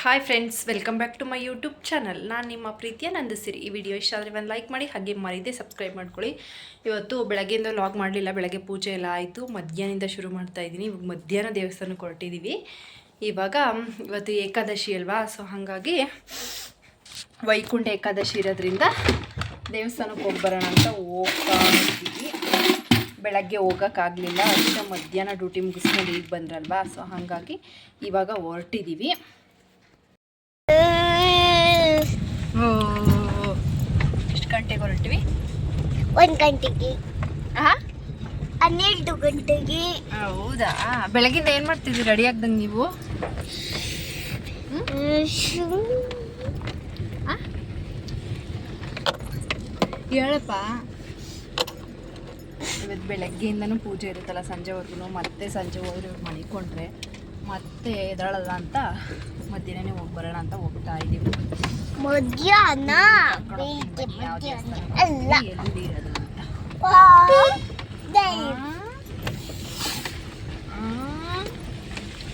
Hi friends, welcome back to my YouTube channel. ನಾನು ನಿಮ್ಮ ಪ್ರೀತಿಯ ನಂದಿಸಿರಿ. ಈ ವಿಡಿಯೋ ಇಷ್ಟ ಆದರೆ ಒಂದು ಲೈಕ್ ಮಾಡಿ, ಹಾಗೆ ಮರೀದೆ ಸಬ್ಸ್ಕ್ರೈಬ್ ಮಾಡ್ಕೊಳ್ಳಿ. ಇವತ್ತು ಬೆಳಗ್ಗೆಯಿಂದ ಲಾಗ್ ಮಾಡಲಿಲ್ಲ, ಬೆಳಗ್ಗೆ ಪೂಜೆ ಎಲ್ಲ ಆಯಿತು. ಮಧ್ಯಾಹ್ನದಿಂದ ಶುರು ಮಾಡ್ತಾ ಇದ್ದೀನಿ. ಇವಾಗ ಮಧ್ಯಾಹ್ನ ದೇವಸ್ಥಾನಕ್ಕೆ ಹೊರಟಿದ್ದೀವಿ. ಇವತ್ತು ಏಕಾದಶಿ ಅಲ್ವಾ, ಸೊ ಹಾಗಾಗಿ ವೈಕುಂಠ ಏಕಾದಶಿ ಇರೋದ್ರಿಂದ ದೇವಸ್ಥಾನಕ್ಕೆ ಹೋಗಿ ಬರೋಣ ಅಂತ ಹೋಗ್ತಾ ಇದ್ದೀವಿ. ಬೆಳಗ್ಗೆ ಹೋಗೋಕ್ಕಾಗಲಿಲ್ಲ, ಅಷ್ಟೇ ಮಧ್ಯಾಹ್ನ ಡ್ಯೂಟಿ ಮುಗಿಸ್ಕೊಂಡು ಈಗ ಬಂದ್ರಲ್ವಾ, ಸೊ ಹಾಗಾಗಿ ಇವಾಗ ಹೊರಟಿದ್ದೀವಿ. ಎಷ್ಟು ಗಂಟೆಗೆ ಹೊರಟಿವಿ? 1 ಗಂಟೆಗೆ. 12 ಗಂಟೆಗೆ. ಹೌದಾ? ಬೆಳಗಿಂದ ಏನು ಮಾಡ್ತಿದ್ವಿ ರೆಡಿ ಆಗ್ದಂಗೆ ನೀವು? ಹೇಳಪ್ಪ. ಇವತ್ತು ಬೆಳಗ್ಗೆಯಿಂದನೂ ಪೂಜೆ ಇರುತ್ತಲ್ಲ ಸಂಜೆವರೆಗೂ, ಮತ್ತೆ ಸಂಜೆ ಹೋದ್ರೆ ಮಣಿಕೊಂಡ್ರೆ ಮತ್ತೆ ಎದಳಲ್ಲ ಅಂತ ಮಧ್ಯಾಹ್ನನೇ ಹೋಗಿ ಬರೋಣ ಅಂತ ಹೋಗ್ತಾ ಇದ್ದೀವಿ. ಮಧ್ಯಾಹ್ನ ಅಲ್ಲ, ಎಲ್ಲಿ ಇರೋದು ಅಂತ.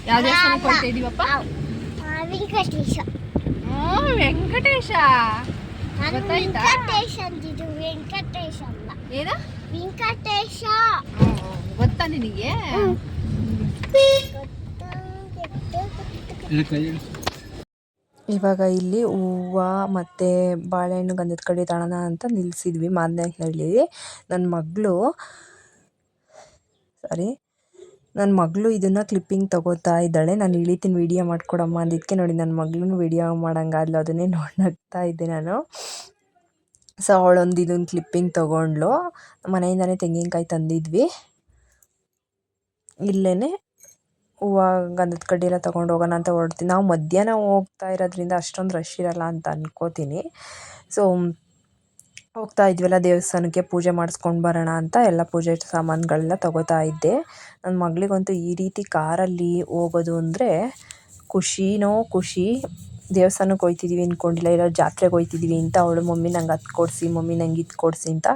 ಯಾವ ದೇವಸ್ಥಾನಕ್ಕೆ ಹೋಗ್ತಾ ಇದ್ದೀವಪ್ಪ? ವೆಂಕಟೇಶ. ವೆಂಕಟೇಶ ವೆಂಕಟೇಶ ಅಂತಿದ್ದು, ವೆಂಕಟೇಶ ಅಲ್ಲ. ಏನ? ವೆಂಕಟೇಶ. ಗೊತ್ತಾ ನಿನಗೆ? ಇವಾಗ ಇಲ್ಲಿ ಹೂವು ಮತ್ತು ಬಾಳೆಹಣ್ಣು ಗಂಧದ ಕಡ್ಡಿ ತಗೋಣ ಅಂತ ನಿಲ್ಲಿಸಿದ್ವಿ ಮಾದನಹಳ್ಳಿ. ನನ್ನ ಮಗಳು ಇದನ್ನು ಕ್ಲಿಪ್ಪಿಂಗ್ ತಗೋತಾ ಇದ್ದಾಳೆ. ನಾನು ಇಳಿತೀನಿ ವಿಡಿಯೋ ಮಾಡ್ಕೊಡಮ್ಮ ಅಂದಿದ್ದಕ್ಕೆ ನೋಡಿ ನನ್ನ ಮಗಳೂ ವಿಡಿಯೋ ಮಾಡೋಂಗಾದ್ಲು. ಅದನ್ನೇ ನೋಡಿ ನಗ್ತಾ ಇದ್ದೆ ನಾನು. ಸೊ ಅವಳೊಂದು ಇದನ್ನು ಕ್ಲಿಪ್ಪಿಂಗ್ ತೊಗೊಂಡ್ಲು. ಮನೆಯಿಂದನೇ ತೆಂಗಿನಕಾಯಿ ತಂದಿದ್ವಿ. ಇಲ್ಲೇ ಹೂವು ಗಂಧದ ಕಡ್ಡಿ ಎಲ್ಲ ತೊಗೊಂಡು ಹೋಗೋಣ ಅಂತ ಹೊರಡ್ತೀನಿ. ನಾವು ಮಧ್ಯಾಹ್ನ ಹೋಗ್ತಾ ಇರೋದ್ರಿಂದ ಅಷ್ಟೊಂದು ರಶ್ ಇರಲ್ಲ ಅಂತ ಅನ್ಕೋತೀನಿ. ಸೊ ಹೋಗ್ತಾ ಇದ್ವಲ್ಲ ದೇವಸ್ಥಾನಕ್ಕೆ, ಪೂಜೆ ಮಾಡಿಸ್ಕೊಂಡು ಬರೋಣ ಅಂತ ಎಲ್ಲ ಪೂಜೆ ಸಾಮಾನುಗಳೆಲ್ಲ ತೊಗೋತಾ ಇದ್ದೆ. ನನ್ನ ಮಗಳಿಗಂತೂ ಈ ರೀತಿ ಕಾರಲ್ಲಿ ಹೋಗೋದು ಅಂದರೆ ಖುಷಿ. ದೇವಸ್ಥಾನಕ್ಕೆ ಹೋಗ್ತಿದ್ದೀವಿ ಅಂದ್ಕೊಂಡಿಲ್ಲ, ಇಲ್ಲ ಜಾತ್ರೆಗೆ ಹೋಗ್ತಿದ್ದೀವಿ ಅಂತ ಅವಳು ಮಮ್ಮಿ ನಂಗೆ ಅದು ಕೊಡಿಸಿ, ಮಮ್ಮಿ ನಂಗೆ ಇದು ಕೊಡಿಸಿ ಅಂತ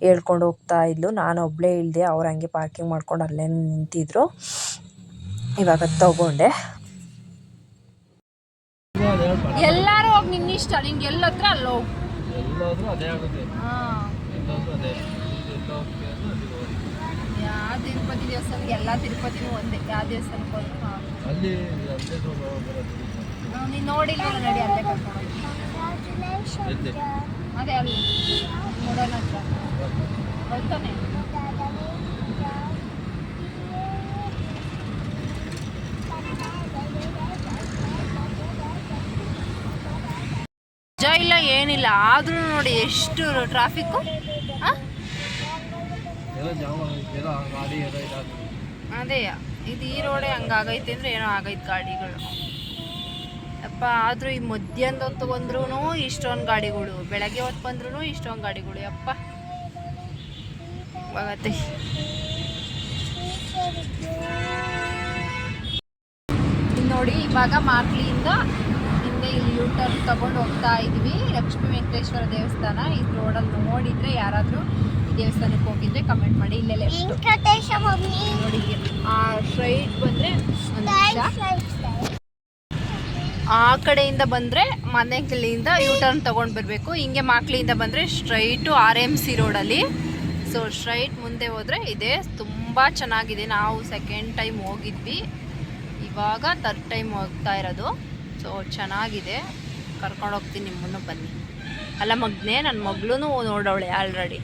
ಹೇಳ್ಕೊಂಡು ಹೋಗ್ತಾ ಇದ್ಲು. ನಾನು ಒಬ್ಬಳೇ ಇಳಿದೆ, ಅವ್ರು ಹಂಗೆ ಪಾರ್ಕಿಂಗ್ ಮಾಡ್ಕೊಂಡು ಅಲ್ಲೇ ನಿಂತಿದ್ರು. ಇವಾಗ ತಗೊಂಡೆ. ಎಲ್ಲರೂ ಹೋಗಿ ನಿನ್ನಿಷ್ಟ, ನಿಂಗೆ ಎಲ್ಲತ್ರ ಅಲ್ಲಿ ಹೋಗು. ಯಾವ ತಿರುಪತಿ ದೇವಸ್ಥಾನಕ್ಕೆ, ಎಲ್ಲ ತಿರುಪತಿನೂ ಒಂದೇ. ಯಾವ ದೇವಸ್ಥಾನಕ್ಕೆ ಹೋದ್ರು ನೀನು ನೋಡಿಲ್ಲ, ನಡಿ ಅಲ್ಲೇ ಕರ್ಕೊಂಡು ಅದೇ ಅಲ್ಲಿ ನೋಡೋಣ ಹತ್ರ ಹೋಗ್ತಾನೆ. ಇಲ್ಲ ಏನಿಲ್ಲ, ಆದ್ರೂ ನೋಡಿ ಎಷ್ಟು ಟ್ರಾಫಿಕ್ಕು. ಅದೇ ಇದು ಈ ರೋಡೇ ಹಂಗಾಗೈತೆ ಅಂದರೆ ಏನೋ ಆಗೈತೆ ಗಾಡಿಗಳು ಅಪ್ಪ. ಆದರೂ ಈ ಮಧ್ಯಾಹ್ನದ ಹೊತ್ತು ಬಂದ್ರೂ ಇಷ್ಟೊಂದು ಗಾಡಿಗಳು, ಬೆಳಗ್ಗೆ ಹೊತ್ತು ಬಂದ್ರೂ ಇಷ್ಟೊಂದು ಗಾಡಿಗಳು ಅಪ್ಪ ಆಗತ್ತೆ. ನೋಡಿ ಇವಾಗ ಮಾಕ್ಲಿಯಿಂದ ಇಲ್ಲಿ ಯೂಟರ್ನ್ ತಗೊಂಡು ಹೋಗ್ತಾ ಇದ್ವಿ. ಲಕ್ಷ್ಮೀ ವೆಂಕಟೇಶ್ವರ ದೇವಸ್ಥಾನ ಈ ರೋಡಲ್ಲಿ ನೋಡಿದ್ರೆ ಯಾರಾದರೂ ಈ ದೇವಸ್ಥಾನಕ್ಕೆ ಹೋಗಿದ್ರೆ ಕಮೆಂಟ್ ಮಾಡಿ. ಇಲ್ಲೆಲ್ಲ ನೋಡಿ, ಆ ಸ್ಟ್ರೈಟ್ ಬಂದರೆ ಆ ಕಡೆಯಿಂದ ಬಂದರೆ ಮನೆಕಲ್ಲಿಯಿಂದ ಯೂಟರ್ನ್ ತೊಗೊಂಡು ಬರಬೇಕು. ಹಿಂಗೆ ಮಾಕ್ಲಿಯಿಂದ ಬಂದರೆ ಸ್ಟ್ರೈಟು RMC ರೋಡಲ್ಲಿ. ಸೊ ಸ್ಟ್ರೈಟ್ ಮುಂದೆ ಹೋದರೆ ಇದೆ, ತುಂಬ ಚೆನ್ನಾಗಿದೆ. ನಾವು ಸೆಕೆಂಡ್ ಟೈಮ್ ಹೋಗಿದ್ವಿ, ಇವಾಗ ಥರ್ಡ್ ಟೈಮ್ ಹೋಗ್ತಾ ಇರೋದು. ಸೊ ಚೆನ್ನಾಗಿದೆ, ಕರ್ಕೊಂಡು ಹೋಗ್ತೀನಿ ನಿಮ್ಮನ್ನು, ಬನ್ನಿ. ಅಲ್ಲ ಮಗನೇ, ನನ್ನ ಮಗಳೂ ನೋಡವಳೆ ಆಲ್ರೆಡಿ.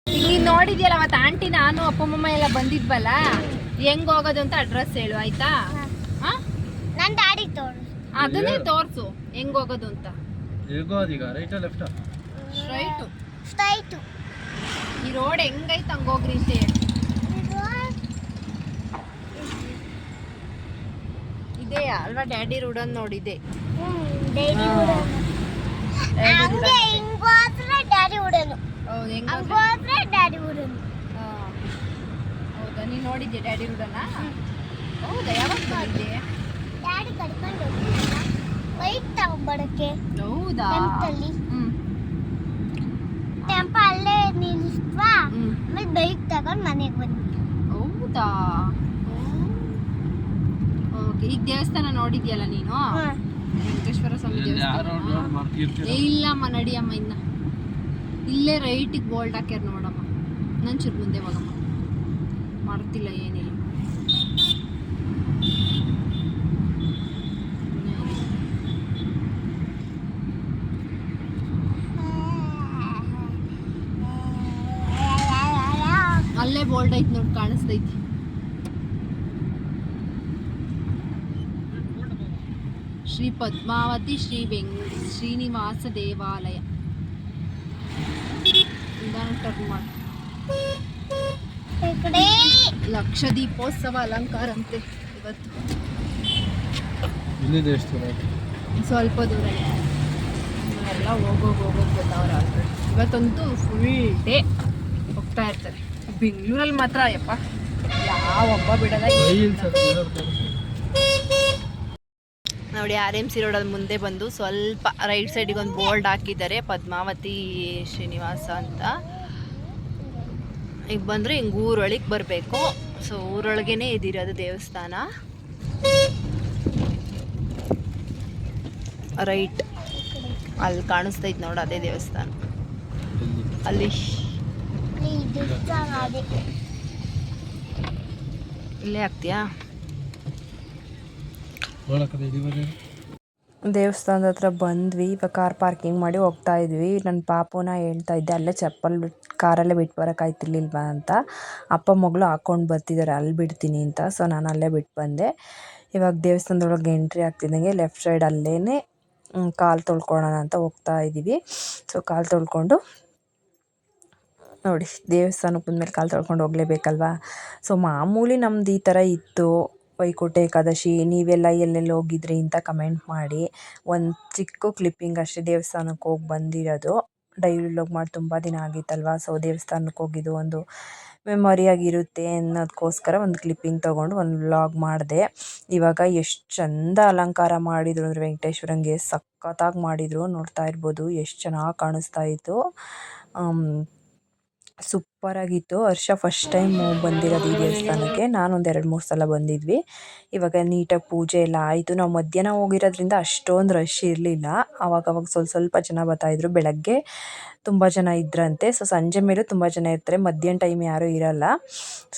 ಈಗ ನೀನು ನೋಡಿದ್ಯಲ್ಲ ಅವತ್ತು ಆಂಟಿ, ನಾನು ಅಪ್ಪಮ್ಮ ಎಲ್ಲ ಬಂದಿದ್ವಲ್ಲ, ಹೆಂಗೆ ಹೋಗೋದು ಅಂತ ಅಡ್ರೆಸ್ ಹೇಳು ಆಯ್ತಾ? ಅದನ್ನೇ ತೋರಿಸು ಹೆಂಗೆ ಹೋಗೋದು ಅಂತ. ಸ್ಟ್ರೈಟು ಈ ರೋಡ್ ಹೆಂಗೈತೆ ಹಂಗೆ ಹೋಗ್ರಿ ಅಂತ ಹೇಳಿ. ಇದೇ ಅಲ್ವಾ ಡ್ಯಾಡಿ ರೋಡನ್ನು ನೋಡಿದೆ. ಹೌದಾ, ನೀನು ನೋಡಿದ್ದೆ ಡ್ಯಾಡಿ ರೋಡನ್ನ? ಹೌದಾ, ಯಾವಾಗ ನೋಡಿದ್ದೆ? ಡ್ಯಾಡಿ ಕರ್ಕೊಂಡು ವೈಟ್ ತಗೊಂಡ್ಬರಕ್ಕೆ. ಹೌದಾ? ಟೆಂಪಲ್ ಅಲ್ಲೇ ನಿಲ್ಲಿಸ್ವಾ, ಆಮೇಲೆ ಬೈಕ್ ತಗೊಂಡು ಮನೆಗೆ ಬಂದ್ವಿ. ಹೌದಾ? ಈಗ ದೇವಸ್ಥಾನ ನೋಡಿದ್ಯಲ್ಲ ನೀನು, ವೆಂಕಟೇಶ್ವರ ಸ್ವಾಮಿ ದೇವಸ್ಥಾನ. ಇಲ್ಲಮ್ಮ ನಡಿಯಮ್ಮ, ಇನ್ನ ಇಲ್ಲೇ ರೈಟಿಗೆ ಬೋಲ್ಡ್ ಹಾಕ್ಯಾರ ನೋಡಮ್ಮ. ನಾನು ಚೂರು ಮುಂದೆ ಹೋಗಮ್ಮ, ಮಾಡ್ತಿಲ್ಲ ಏನಿಲ್ಲ. ಅಲ್ಲೇ ಬೋಲ್ಡ್ ಐತಿ ನೋಡಿ, ಕಾಣಿಸ್ತೈತಿ. ಶ್ರೀ ಪದ್ಮಾವತಿ ಶ್ರೀನಿವಾಸ ದೇವಾಲಯ. ಟರ್ನ್ ಮಾಡಿ. ಲಕ್ಷ ದೀಪೋತ್ಸವ ಅಲಂಕಾರ ಅಂತೆ ಇವತ್ತು. ಸ್ವಲ್ಪ ದೂರ ಎಲ್ಲ ಹೋಗೋದು ಗೊತ್ತವ್ರ. ಇವತ್ತಂತೂ ಫುಲ್ ಡೇ ಹೋಗ್ತಾ ಇರ್ತಾರೆ. ಬೆಂಗಳೂರಲ್ಲಿ ಮಾತ್ರ ಯಪ್ಪ ಯಾವ ಹಬ್ಬ ಬಿಡಲ್ಲ. ನೋಡಿ RMC ರೋಡ್ ಮುಂದೆ ಬಂದು ಸ್ವಲ್ಪ ರೈಟ್ ಸೈಡಿಗೆ ಒಂದು ಬೋರ್ಡ್ ಹಾಕಿದ್ದಾರೆ, ಪದ್ಮಾವತಿ ಶ್ರೀನಿವಾಸ ಅಂತ. ಈಗ ಬಂದರೆ ಹಿಂಗೆ ಊರೊಳಗೆ ಬರಬೇಕು. ಸೊ ಊರೊಳಗೇನೆ ಇದಿರೋದು ದೇವಸ್ಥಾನ. ರೈಟ್ ಅಲ್ಲಿ ಕಾಣಿಸ್ತೈತೆ ನೋಡಿ, ಅದೇ ದೇವಸ್ಥಾನ. ಅಲ್ಲಿ ಇಲ್ಲೇ ಆಗ್ತೀಯಾ? ದೇವಸ್ಥಾನದ ಹತ್ರ ಬಂದ್ವಿ. ಇವಾಗ ಕಾರ್ ಪಾರ್ಕಿಂಗ್ ಮಾಡಿ ಹೋಗ್ತಾ ಇದ್ವಿ. ನನ್ನ ಪಾಪುನ ಹೇಳ್ತಾ ಇದ್ದೆ, ಅಲ್ಲೇ ಚಪ್ಪಲ್ ಕಾರಲ್ಲೇ ಬಿಟ್ಟು ಬರೋಕ್ಕಾಯ್ತಿರ್ಲಿಲ್ವಾ ಅಂತ. ಅಪ್ಪ ಮಗಳು ಹಾಕ್ಕೊಂಡು ಬರ್ತಿದ್ದಾರೆ, ಅಲ್ಲಿ ಬಿಡ್ತೀನಿ ಅಂತ. ಸೊ ನಾನು ಅಲ್ಲೇ ಬಿಟ್ಟು ಬಂದೆ. ಇವಾಗ ದೇವಸ್ಥಾನದೊಳಗೆ ಎಂಟ್ರಿ ಆಗ್ತಿದ್ದಂಗೆ ಲೆಫ್ಟ್ ಸೈಡ್ ಅಲ್ಲೇ ಕಾಲು ತೊಳ್ಕೊಳ್ಳೋಣ ಅಂತ ಹೋಗ್ತಾ ಇದ್ದೀವಿ. ಸೊ ಕಾಲು ತೊಳ್ಕೊಂಡು ನೋಡಿ, ದೇವಸ್ಥಾನಕ್ಕೆ ಬಂದಮೇಲೆ ಕಾಲು ತೊಳ್ಕೊಂಡು ಹೋಗಲೇಬೇಕಲ್ವಾ. ಸೊ ಮಾಮೂಲಿ ನಮ್ದು ಈ ಥರ ಇತ್ತು. ವೈಕುಂಠ ಏಕಾದಶಿ ನೀವೆಲ್ಲ ಎಲ್ಲೆಲ್ಲಿ ಹೋಗಿದ್ರಿ ಅಂತ ಕಮೆಂಟ್ ಮಾಡಿ. ಒಂದು ಚಿಕ್ಕ ಕ್ಲಿಪ್ಪಿಂಗ್ ಅಷ್ಟೇ, ದೇವಸ್ಥಾನಕ್ಕೆ ಹೋಗಿ ಬಂದಿರೋದು. ಡೈಲಿ ವ್ಲಾಗ್ ಮಾಡಿ ತುಂಬ ದಿನ ಆಗಿತ್ತಲ್ವ. ಸೊ ದೇವಸ್ಥಾನಕ್ಕೆ ಹೋಗಿದ್ದು ಒಂದು ಮೆಮೊರಿಯಾಗಿರುತ್ತೆ ಅನ್ನೋದಕ್ಕೋಸ್ಕರ ಒಂದು ಕ್ಲಿಪ್ಪಿಂಗ್ ತೊಗೊಂಡು ಒಂದು ವ್ಲಾಗ್ ಮಾಡಿದೆ. ಇವಾಗ ಎಷ್ಟು ಚೆಂದ ಅಲಂಕಾರ ಮಾಡಿದರು ಅಂದರೆ ವೆಂಕಟೇಶ್ವರಂಗೆ ಸಖತ್ತಾಗಿ ಮಾಡಿದರು. ನೋಡ್ತಾ ಇರ್ಬೋದು ಎಷ್ಟು ಚೆನ್ನಾಗಿ ಕಾಣಿಸ್ತಾ ಇತ್ತು. ಸೂಪರಾಗಿತ್ತು. ಹರ್ಷ ಫಸ್ಟ್ ಟೈಮ್ ಬಂದಿರೋದು ಈ ದೇವಸ್ಥಾನಕ್ಕೆ. ನಾನೊಂದು 2-3 ಸಲ ಬಂದಿದ್ವಿ. ಇವಾಗ ನೀಟಾಗಿ ಪೂಜೆ ಎಲ್ಲ ಆಯಿತು. ನಾವು ಮಧ್ಯಾಹ್ನ ಹೋಗಿರೋದ್ರಿಂದ ಅಷ್ಟೊಂದು ರಶ್ ಇರಲಿಲ್ಲ. ಆವಾಗವಾಗ ಸ್ವಲ್ಪ ಜನ ಬರ್ತಾಯಿದ್ರು. ಬೆಳಗ್ಗೆ ತುಂಬ ಜನ ಇದ್ರಂತೆ. ಸೊ ಸಂಜೆ ಮೇಲೂ ತುಂಬ ಜನ ಇರ್ತಾರೆ, ಮಧ್ಯಾಹ್ನ ಟೈಮ್ ಯಾರೂ ಇರಲ್ಲ.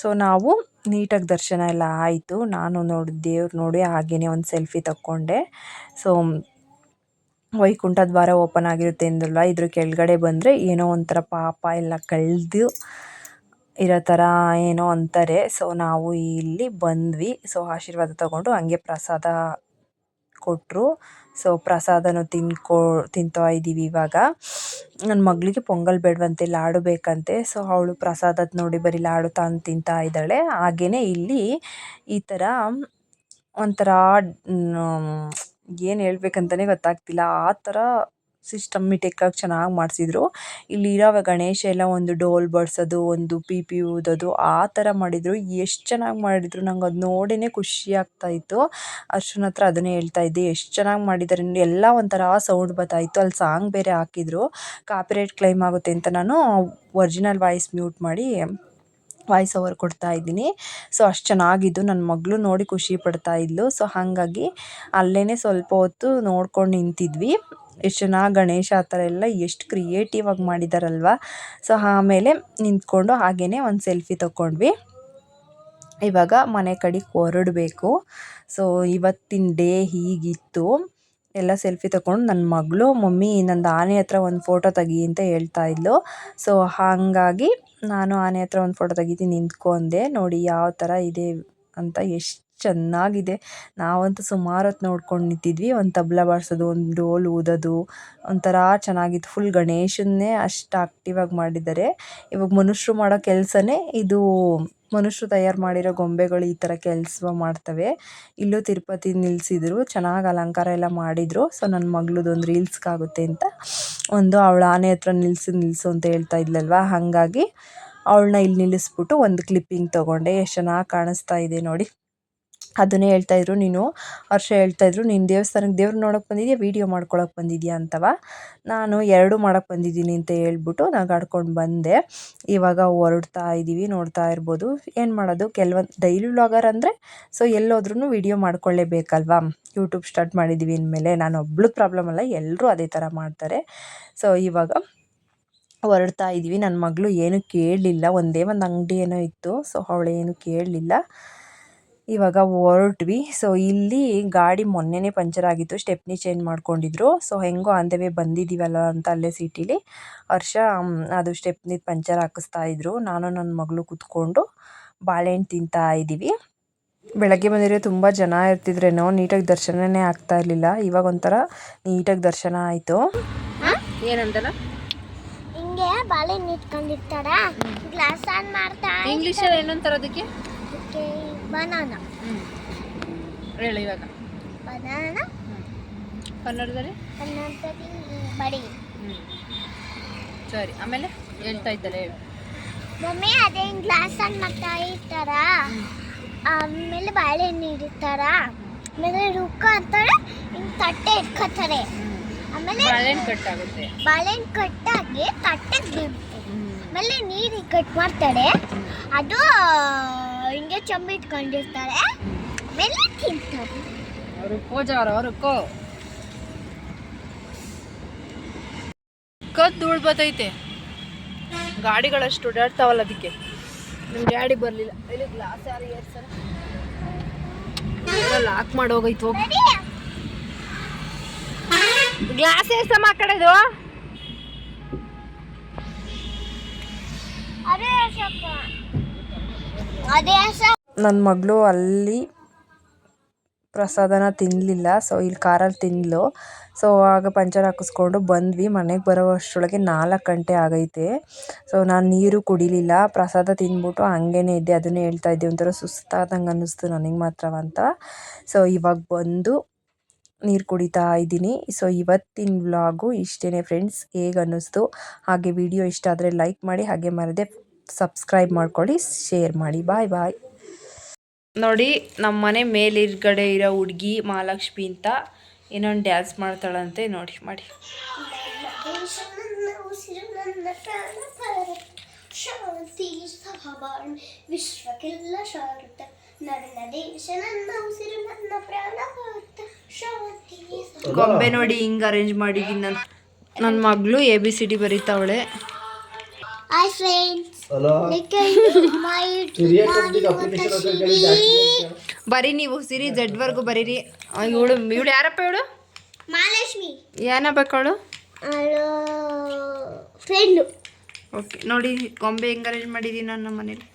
ಸೊ ನಾವು ನೀಟಾಗಿ ದರ್ಶನ ಎಲ್ಲ ಆಯಿತು. ನಾನು ದೇವ್ರು ನೋಡಿ ಹಾಗೇ ಒಂದು ಸೆಲ್ಫಿ ತಕ್ಕೊಂಡೆ. ಸೊ ವೈಕುಂಠ ದ್ವಾರ ಓಪನ್ ಆಗಿರುತ್ತೆ ಅಂದ್ರಲ್ಲ, ಇದ್ರ ಕೆಳಗಡೆ ಬಂದರೆ ಏನೋ ಒಂಥರ ಪಾಪ ಎಲ್ಲ ಕಳೆದು ಇರೋ ಥರ ಏನೋ ಅಂತಾರೆ. ಸೊ ನಾವು ಇಲ್ಲಿ ಬಂದ್ವಿ. ಸೊ ಆಶೀರ್ವಾದ ತಗೊಂಡು ಹಂಗೆ ಪ್ರಸಾದ ಕೊಟ್ಟರು. ಸೊ ಪ್ರಸಾದನೂ ತಿಂತಾ ಇದ್ದೀವಿ. ಇವಾಗ ನನ್ನ ಮಗಳಿಗೆ ಪೊಂಗಲ್ ಬೇಡವಂತೆ, ಲಾಡು ಬೇಕಂತೆ. ಸೊ ಅವಳು ಪ್ರಸಾದದ ನೋಡಿ ಬರೀ ಲಾಡು ತಿಂತಾ ಇದ್ದಾಳೆ. ಹಾಗೆಯೇ ಇಲ್ಲಿ ಈ ಥರ ಒಂಥರ ಏನು ಹೇಳ್ಬೇಕಂತಲೇ ಗೊತ್ತಾಗ್ತಿಲ್ಲ, ಆ ಥರ ಸಿಸ್ಟಮೆಟಿಕ್ಕಾಗಿ ಚೆನ್ನಾಗಿ ಮಾಡಿಸಿದ್ರು. ಇಲ್ಲಿರೋ ಗಣೇಶ ಎಲ್ಲ ಒಂದು ಡೋಲ್ ಬಡಿಸೋದು, ಒಂದು ಪಿ ಊದೋದು, ಆ ಥರ ಮಾಡಿದರು. ಎಷ್ಟು ಚೆನ್ನಾಗಿ ಮಾಡಿದರು, ನಂಗೆ ಅದು ನೋಡಿನೇ ಖುಷಿ ಆಗ್ತಾಯಿತ್ತು. ಅರ್ಶನ ಹತ್ರ ಅದನ್ನೇ ಹೇಳ್ತಾ ಇದ್ದೆ, ಎಷ್ಟು ಚೆನ್ನಾಗಿ ಮಾಡಿದ್ದಾರೆ. ಎಲ್ಲ ಒಂಥರ ಸೌಂಡ್ ಬರ್ತಾಯಿತ್ತು. ಅಲ್ಲಿ ಸಾಂಗ್ ಬೇರೆ ಹಾಕಿದ್ರು. ಕಾಪಿರೈಟ್ ಕ್ಲೈಮ್ ಆಗುತ್ತೆ ಅಂತ ನಾನು ಒರಿಜಿನಲ್ ವಾಯ್ಸ್ ಮ್ಯೂಟ್ ಮಾಡಿ ವಾಯ್ಸ್ ಓವರ್ ಕೊಡ್ತಾ ಇದ್ದೀನಿ. ಸೊ ಅಷ್ಟು ಚೆನ್ನಾಗಿದ್ದು. ನನ್ನ ಮಗಳು ನೋಡಿ ಖುಷಿ ಪಡ್ತಾ ಇದ್ಲು. ಸೊ ಹಾಗಾಗಿ ಅಲ್ಲೇ ಸ್ವಲ್ಪ ಹೊತ್ತು ನೋಡ್ಕೊಂಡು ನಿಂತಿದ್ವಿ. ಎಷ್ಟು ಚೆನ್ನಾಗಿ ಗಣೇಶ ಆ ಥರ ಎಲ್ಲ ಎಷ್ಟು ಕ್ರಿಯೇಟಿವ್ ಆಗಿ ಮಾಡಿದಾರಲ್ವ. ಸೊ ಆಮೇಲೆ ನಿಂತ್ಕೊಂಡು ಹಾಗೇ ಒಂದು ಸೆಲ್ಫಿ ತೊಗೊಂಡ್ವಿ. ಇವಾಗ ಮನೆ ಕಡೆಗೆ ಹೊರಡಬೇಕು. ಸೊ ಇವತ್ತಿನ ಡೇ ಹೀಗಿತ್ತು. ಎಲ್ಲ ಸೆಲ್ಫಿ ತೊಗೊಂಡು ನನ್ನ ಮಗಳು, ಮಮ್ಮಿ ನಂದು ಆನೆ ಹತ್ರ ಒಂದು ಫೋಟೋ ತೆಗಿ ಅಂತ ಹೇಳ್ತಾ ಇದ್ಲು. ಸೊ ಹಾಗಾಗಿ ನಾನು ಆನೆ ಹತ್ರ ಒಂದು ಫೋಟೋ ತೆಗಿತೀನಿ ನಿಂತ್ಕೊಂಡೆ. ನೋಡಿ ಯಾವ ಥರ ಇದೆ ಅಂತ, ಎಷ್ಟು ಚೆನ್ನಾಗಿದೆ. ನಾವಂತೂ ಸುಮಾರು ಹೊತ್ತು ನೋಡ್ಕೊಂಡು ನಿಂತಿದ್ವಿ. ಒಂದು ತಬಲ ಬಾರಿಸೋದು, ಒಂದು ಡೋಲು ಊದೋದು, ಒಂಥರ ಚೆನ್ನಾಗಿತ್ತು. ಫುಲ್ ಗಣೇಶನ್ನೇ ಅಷ್ಟು ಆಕ್ಟಿವಾಗಿ ಮಾಡಿದ್ದಾರೆ. ಇವಾಗ ಮನುಷ್ಯರು ಮಾಡೋ ಕೆಲಸನೇ ಇದು. ಮನುಷ್ಯರು ತಯಾರು ಮಾಡಿರೋ ಗೊಂಬೆಗಳು ಈ ಥರ ಕೆಲಸ ಮಾಡ್ತವೆ. ಇಲ್ಲೂ ತಿರುಪತಿ ನಿಲ್ಲಿಸಿದ್ರು, ಚೆನ್ನಾಗಿ ಅಲಂಕಾರ ಎಲ್ಲ ಮಾಡಿದರು. ಸೊ ನನ್ನ ಮಗಳದೊಂದು ರೀಲ್ಸ್ಗಾಗುತ್ತೆ ಅಂತ ಒಂದು ಅವಳ ಆನೆ ಹತ್ರ ನಿಲ್ಲಿಸು ಅಂತ ಹೇಳ್ತಾ ಇದ್ಲಲ್ವ, ಹಾಗಾಗಿ ಅವಳನ್ನ ಇಲ್ಲಿ ನಿಲ್ಲಿಸ್ಬಿಟ್ಟು ಒಂದು ಕ್ಲಿಪ್ಪಿಂಗ್ ತೊಗೊಂಡೆ. ಎಷ್ಟು ಚೆನ್ನಾಗಿ ಕಾಣಿಸ್ತಾ ಇದೆ ನೋಡಿ. ಅದನ್ನೇ ಹೇಳ್ತಾಯಿದ್ರು, ಹರ್ಷ ಹೇಳ್ತಾಯಿದ್ರು, ನೀನು ದೇವಸ್ಥಾನಕ್ಕೆ ದೇವ್ರು ನೋಡೋಕೆ ಬಂದಿದ್ಯಾ ವೀಡಿಯೋ ಮಾಡ್ಕೊಳಕ್ಕೆ ಬಂದಿದ್ಯಾ ಅಂತವ. ನಾನು ಎರಡೂ ಮಾಡೋಕ್ಕೆ ಬಂದಿದ್ದೀನಿ ಅಂತ ಹೇಳ್ಬಿಟ್ಟು ನಗಾಡ್ಕೊಂಡು ಬಂದೆ. ಇವಾಗ ಹೊರಡ್ತಾ ಇದ್ದೀವಿ, ನೋಡ್ತಾ ಇರ್ಬೋದು. ಏನು ಮಾಡೋದು, ಕೆಲವೊಂದು ಡೈಲಿ ವ್ಲಾಗರ್ ಅಂದರೆ ಸೊ ಎಲ್ಲೋದ್ರೂ ವೀಡಿಯೋ ಮಾಡ್ಕೊಳ್ಳೇಬೇಕಲ್ವಾ. ಯೂಟ್ಯೂಬ್ ಸ್ಟಾರ್ಟ್ ಮಾಡಿದ್ದೀವಿ ಅಂದಮೇಲೆ ನಾನು ಒಬ್ಳು ಪ್ರಾಬ್ಲಮ್ ಅಲ್ಲ, ಎಲ್ಲರೂ ಅದೇ ಥರ ಮಾಡ್ತಾರೆ. ಸೊ ಇವಾಗ ಹೊರಡ್ತಾ ಇದ್ದೀವಿ. ನನ್ನ ಮಗಳು ಏನೂ ಕೇಳಲಿಲ್ಲ, ಒಂದೇ ಒಂದು ಅಂಗಡಿ ಏನೋ ಇತ್ತು, ಸೊ ಅವಳೇನು ಕೇಳಲಿಲ್ಲ. ಇವಾಗ ಹೊರಟ್ವಿ. ಸೊ ಇಲ್ಲಿ ಗಾಡಿ ಮೊನ್ನೆನೇ ಪಂಚರ್ ಆಗಿತ್ತು, ಸ್ಟೆಪ್ನಿ ಚೇಂಜ್ ಮಾಡ್ಕೊಂಡಿದ್ರು. ಸೊ ಹೆಂಗೋ ಆನ್ ದ ವೇ ಬಂದಿದ್ದೀವಲ್ಲ ಅಂತ ಅಲ್ಲೇ ಸಿಟಿಲಿ ಹರ್ಷ ಅದು ಸ್ಟೆಪ್ನಿ ಪಂಚರ್ ಹಾಕಿಸ್ತಾ ಇದ್ರು. ನಾನು ನನ್ನ ಮಗಳು ಕೂತ್ಕೊಂಡು ಬಾಳೆಹಣ್ಣು ತಿಂತಾ ಇದ್ದೀವಿ. ಬೆಳಗ್ಗೆ ಬಂದಿರೋ ತುಂಬ ಜನ ಇರ್ತಿದ್ರೇನೋ, ನೀಟಾಗಿ ದರ್ಶನನೇ ಆಗ್ತಾ ಇರಲಿಲ್ಲ. ಇವಾಗ ಒಂಥರ ನೀಟಾಗಿ ದರ್ಶನ ಆಯಿತು. ಏನಂತಲ್ಲ ಹಿಂಗೆ ಬಾಳೆಹಣ್ಣು ಇಟ್ಕೊಂಡಿರ್ತಾರ, ಗ್ಲಾಸ್ ಆನ್ ಮಾಡ್ತಾ ಇಂಗ್ಲೀಷಲ್ಲಿ ಏನಂತಾರೆ ಅದಕ್ಕೆ? ಬನಾನಾ. ಹೇಳಿ ಇವಾಗ. ಬನಾನಾ ಕನ್ನಡದಲ್ಲಿ ಬಡಿ. ಸರಿ, ಆಮೇಲೆ ಹೇಳ್ತಾ ಇದ್ದಲ್ಲ, ಹೇಳು. ಮಮ್ಮಿ ಅದೇ ಹಿಂಗೆ ಗ್ಲಾಸ್ ಆನ್ ಮಾಡ್ತಾ ಇರ್ತಾರ, ಆಮೇಲೆ ಬಾಳೆಹಣ್ಣು ಇಡ್ತಾರ, ಆಮೇಲೆ ರುಕ್ಕ ಅಂತಾರೆ, ಹಿಂಗೆ ತಟ್ಟೆ ಇಟ್ಕೋತಾರೆ, ಆಮೇಲೆ ಬಾಳೆಹಣ್ಣು ಕಟ್ಟಾಗುತ್ತೆ. ಬಾಳೆಹಣ್ಣು ಕಟ್ಟಾಗಿ ತಟ್ಟೆಗೆ ಬೀಳುತ್ತೆ, ಆಮೇಲೆ ನೀರು ಕಟ್ ಮಾಡ್ತಾರೆ, ಅದು ಹಿಂಗೆ ಚಂಬಿ ಇಟ್ಕೊಂಡಿರ್ತಾರೆ, ಆಮೇಲೆ ತಿಂತಾರೆ. ರುಕ್ಕೋ ಧೂಳು ಬರ್ತೈತೆ, ಗಾಡಿಗಳಷ್ಟು ಓಡಾಡ್ತಾವಲ್ಲ, ಅದಕ್ಕೆ ನಿಮ್ಮ ಗಾಡಿ ಬರಲಿಲ್ಲ. ಇಲ್ಲಿ ಗ್ಲಾಸ್ ಯಾರು ಏರ್ಸಲ್ಲ, ಲಾಕ್ ಮಾಡಿ ಹೋಗೈತು. ಹೋಗಿ ಗ್ಲಾಸ್ ಏರ್ಸಮ್ಮ ಆ ಕಡೆದು. ನನ್ನ ಮಗಳು ಅಲ್ಲಿ ಪ್ರಸಾದನ ತಿನ್ನಲಿಲ್ಲ, ಸೊ ಇಲ್ಲಿ ಕಾರಲ್ಲಿ ತಿಂದಳು. ಸೊ ಆಗ ಪಂಚರ್ ಹಾಕಿಸ್ಕೊಂಡು ಬಂದ್ವಿ. ಮನೆಗೆ ಬರೋ ಅಷ್ಟರೊಳಗೆ 4 ಗಂಟೆ ಆಗೈತೆ. ಸೊ ನಾನು ನೀರು ಕುಡಿಲಿಲ್ಲ, ಪ್ರಸಾದ ತಿಂದ್ಬಿಟ್ಟು ಹಂಗೇನೆ ಇದ್ದೆ. ಅದನ್ನೇ ಹೇಳ್ತಾ ಇದ್ದೆ, ಒಂಥರ ಸುಸ್ತಾದಂಗೆ ಅನ್ನಿಸ್ತು ನನಗೆ ಮಾತ್ರವಂತ. ಸೊ ಇವಾಗ ಬಂದು ನೀರು ಕುಡಿತಾ ಇದ್ದೀನಿ. ಸೊ ಇವತ್ತಿನ ವ್ಲಾಗು ಇಷ್ಟೇ ಫ್ರೆಂಡ್ಸ್. ಹೇಗೆ ಅನ್ನಿಸ್ತು, ಹಾಗೆ ವಿಡಿಯೋ ಇಷ್ಟ ಆದರೆ ಲೈಕ್ ಮಾಡಿ, ಹಾಗೆ ಮರದೆ ಸಬ್ಸ್ಕ್ರೈಬ್ ಮಾಡ್ಕೊಳ್ಳಿ, ಶೇರ್ ಮಾಡಿ. ಬಾಯ್ ಬಾಯ್. ನೋಡಿ, ನಮ್ಮ ಮನೆ ಮೇಲಿರ್ಗಡೆ ಇರೋ ಹುಡುಗಿ ಮಹಾಲಕ್ಷ್ಮಿ ಅಂತ ಇನ್ನೊಂದು ಡ್ಯಾನ್ಸ್ ಮಾಡ್ತಾಳಂತೆ. ನೋಡಿ ಮಾಡಿ. ವಿಶ್ವಕ್ಕೆಲ್ಲ ಶಾರತ ನನ್ನ ದೇಶ ನನ್ನ ಉಸಿರು ನನ್ನ ಪ್ರಾಣ ಶಾಂತಿ. ಗೊಂಬೆ ನೋಡಿ ಹಿಂಗೆ ಅರೇಂಜ್ ಮಾಡಿದ್ದೀನಿ ನಾನು. ನನ್ನ ಮಗಳು ABCD ಬರೀತಾವಳೆ. Hi friends. ಬರೀ ನೀವು ಸಿರಿ Z ಬರೀರಿ. ಇವಳು ಯಾರಪ್ಪ? ಇವಳು ಮಹಾಲಕ್ಷ್ಮಿ. ಏನಬೇಕು ಅವಳು? ಫ್ರೆಂಡು. ಓಕೆ, ನೋಡಿ ಗೊಂಬೆ ಹೆಂಗೆ ಅರೇಂಜ್ ಮಾಡಿದ್ದೀನಿ ನಮ್ಮ ಮನೇಲಿ.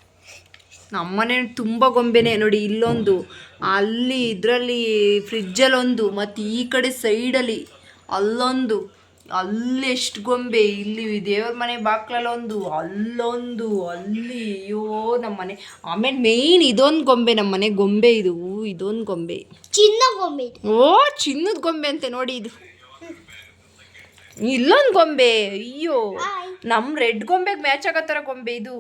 ನಮ್ಮ ಮನೆ ತುಂಬ ಗೊಂಬೆನೇ ನೋಡಿ. ಇಲ್ಲೊಂದು, ಅಲ್ಲಿ ಇದರಲ್ಲಿ ಫ್ರಿಜ್ಜಲ್ಲೊಂದು, ಮತ್ತು ಈ ಕಡೆ ಸೈಡಲ್ಲಿ ಅಲ್ಲೊಂದು, ಅಲ್ಲಿ ಎಷ್ಟು ಗೊಂಬೆ, ಇಲ್ಲಿ ದೇವ್ರ ಮನೆ ಬಾಕ್ಲಲ್ಲೊಂದು, ಅಲ್ಲೊಂದು, ಅಲ್ಲಿ. ಅಯ್ಯೋ ನಮ್ಮ ಮನೆ. ಆಮೇಲೆ ಮೇಯ್ನ್ ಇದೊಂದು ಗೊಂಬೆ, ನಮ್ಮ ಮನೆ ಗೊಂಬೆ ಇದು. ಇದೊಂದು ಗೊಂಬೆ, ಚಿನ್ನ ಗೊಂಬೆ. ಓ ಚಿನ್ನದ ಗೊಂಬೆ ಅಂತೆ ನೋಡಿ ಇದು. ಇಲ್ಲೊಂದು ಗೊಂಬೆ, ಅಯ್ಯೋ ನಮ್ಮ ರೆಡ್ ಗೊಂಬೆಗೆ ಮ್ಯಾಚ್ ಆಗೋ ಥರ ಗೊಂಬೆ ಇದು.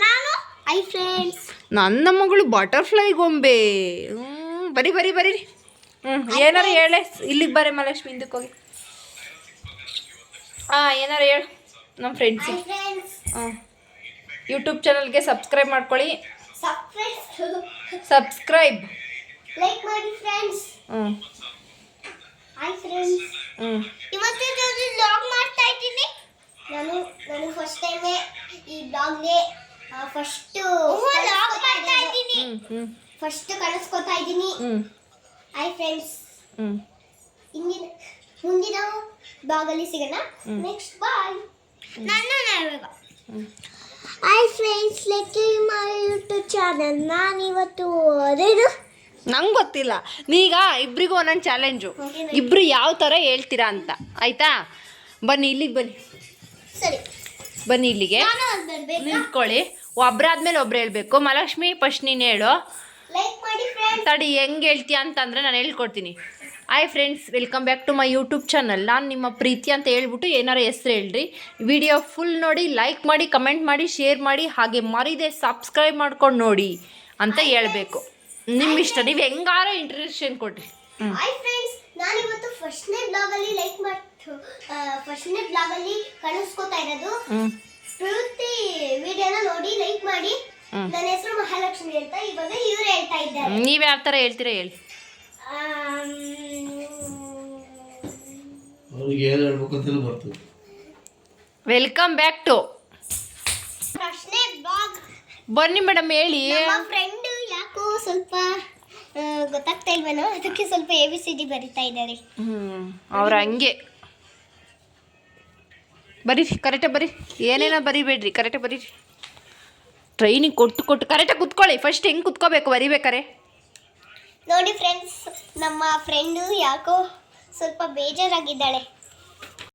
ನಾನು ಐ ಫ್ರೆಂಡ್ಸ್, ನನ್ನ ಮಗಳು ಬಟರ್ಫ್ಲೈ ಗೊಂಬೆ. ಬರೀ ಬರೀ ಬರೀರಿ. ಏನಾರು ಹೇಳೆ, ಇಲ್ಲಿಗೆ ಬರೀ ಮಹಾಲಕ್ಷ್ಮಿ, ಹಿಂದಕ್ಕೆ ಹೋಗಿ. ಏನಾರು ಹೇಳು ನಮ್ಮ ಫ್ರೆಂಡ್ಸಿಗೆ. ಯೂಟ್ಯೂಬ್ ಚಾನಲ್ಗೆ ಸಬ್ಸ್ಕ್ರೈಬ್ ಮಾಡ್ಕೊಳ್ಳಿ. ಸಬ್ಸ್ಕ್ರೈಬ್ ಲೈಕ್ ಮಾಡಿ ಫ್ರೆಂಡ್ಸ್. Hi friends. ಇವತ್ತು ವ್ಲಾಗ್ ಮಾಡ್ತಾ ಇದ್ದೀನಿ. ನಾನು ಫಸ್ಟ್ ಟೈಮ್ ಈ ಬ್ಲಾಗ್ಗೆ ಫಸ್ಟ್ ವ್ಲಾಗ್ ಮಾಡ್ತಾ ಇದ್ದೀನಿ. ಫಸ್ಟ್ ಕಳಿಸ್ಕೊತಾ ಇದ್ದೀನಿ. Hi friends. ಮುಂದಿನ ಬ್ಲಾಗಲ್ಲಿ ಸಿಗೋಣ. Next bye. Hi friends, my YouTube channel. ನಾನಿವತ್ತು ಅದೇನು ನಂಗೆ ಗೊತ್ತಿಲ್ಲ. ನೀಗ ಇಬ್ಬರಿಗೂ ಒಂದೊಂದು ಚಾಲೆಂಜು, ಇಬ್ಬರು ಯಾವ ಥರ ಹೇಳ್ತೀರಾ ಅಂತ, ಆಯಿತಾ? ಬನ್ನಿ ಇಲ್ಲಿಗೆ, ಬನ್ನಿ ಸರಿ, ಬನ್ನಿ ಇಲ್ಲಿಗೆ ನಿಂತ್ಕೊಳ್ಳಿ. ಒಬ್ರಾದ್ಮೇಲೆ ಒಬ್ರು ಹೇಳ್ಬೇಕು. ಮಹಾಲಕ್ಷ್ಮಿ ಫಸ್ಟ್ ನೀನು ಹೇಳು. ಲೈಕ್ ಮಾಡಿ ಫ್ರೆಂಡ್ಸ್. ತಡಿ, ಹೆಂಗೆ ಹೇಳ್ತೀಯ ಅಂತಂದರೆ ನಾನು ಹೇಳ್ಕೊಡ್ತೀನಿ. Hi friends, welcome back to my YouTube channel. ನಾನು ನಿಮ್ಮ ಪ್ರೀತಿ ಅಂತ ಹೇಳ್ಬಿಟ್ಟು ಏನಾರು ಹೆಸ್ರು ಹೇಳ್ರಿ. ವಿಡಿಯೋ ಫುಲ್ ನೋಡಿ, ಲೈಕ್ ಮಾಡಿ, ಕಮೆಂಟ್ ಮಾಡಿ, ಶೇರ್ ಮಾಡಿ, ಹಾಗೆ ಮರಿದೆ ಸಬ್ಸ್ಕ್ರೈಬ್ ಮಾಡ್ಕೊಂಡು ನೋಡಿ. ಅಂತ ಹೇಳ್ಬೇಕು. ನಿಮ್ಮಿಷ್ಟ, ನೀವು ಹೆಂಗಾರ ಇಂಟ್ರಡಕ್ಷನ್ ಕೊಡ್ರಿ. ಹಾಯ್ ಫ್ರೆಂಡ್ಸ್, ನಾನು ಇವತ್ತು ಫಸ್ಟ್ನೇ ಬ್ಲಾಗಲ್ಲಿ ಫಸ್ಟ್ನೇ ಬ್ಲಾಗಲ್ಲಿ ಕಾಣಿಸ್ಕೋತಾ ಇರೋದು. ಪೂರ್ತಿ ವಿಡಿಯೋನ ನೋಡಿ ಲೈಕ್ ಮಾಡಿ. ನನ್ನ ಹೆಸರು ಮಹಾಲಕ್ಷ್ಮಿ ಅಂತ. ಇವಾಗ ಇವ್ರು ಹೇಳ್ತಾ ಇದ್ದಾರೆ. ನೀವು ಯಾವ ಥರ ಹೇಳ್ತೀರಾ ಹೇಳಿ. ವೆಲ್ಕಮ್ ಬ್ಯಾಕ್ ಟು ಫಸ್ಟ್ನೇ ಬ್ಲಾಗ್. ಬನ್ನಿ ಮೇಡಮ್ ಹೇಳಿ. ನಮ್ಮ ಫ್ರೆಂಡ್ ಯಾಕೋ ಸ್ವಲ್ಪ ಗೊತ್ತಾಗ್ತಾ ಇಲ್ವೇನೋ, ಅದಕ್ಕೆ ಸ್ವಲ್ಪ ABCD ಬರಿತಾ ಇದ್ದಾರೆ. ಅವ್ರ ಹಂಗೆ ಬರೀರಿ, ಕರೆಕ್ಟಾಗಿ ಬರೀ, ಏನೇನೋ ಬರಿಬೇಡ್ರಿ, ಕರೆಕ್ಟಾಗಿ ಬರೀರಿ. ಟ್ರೈನಿಂಗ್ ಕೊಟ್ಟು ಕರೆಕ್ಟಾಗಿ ಕುತ್ಕೊಳ್ಳಿ. ಫಸ್ಟ್ ಹೆಂಗೆ ಕುತ್ಕೋಬೇಕು ಬರಿಬೇಕಾರೆ ನೋಡಿ ಫ್ರೆಂಡ್ಸ್, ನಮ್ಮ ಫ್ರೆಂಡು ಯಾಕೋ ಸ್ವಲ್ಪ ಬೇಜಾರಾಗಿದ್ದಾಳೆ.